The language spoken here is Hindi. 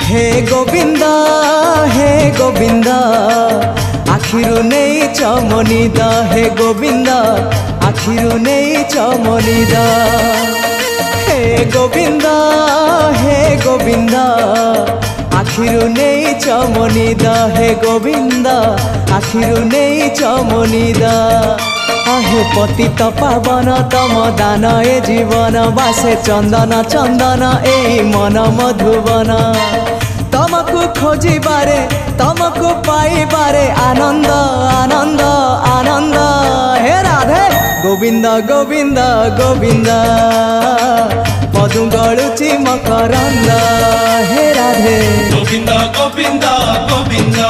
हे गोविंद आखिरु नहीं चमनिदा हे गोविंद आखिरु नहीं चमनिदा हे गोविंद आखिरु नहीं चमनिदा हे गोविंद आखिरु नहीं चमनिदा हे पतित पावन तम दान ए जीवन बासे चंदन चंदन ए मन मधुवन तमको खोजिबारे तमको पाइबारे आनंद आनंद आनंद हे राधे गोविंद गोविंद गोविंद मधु गलुची मकरंद हे राधे गोविंद गोविंद गोविंद।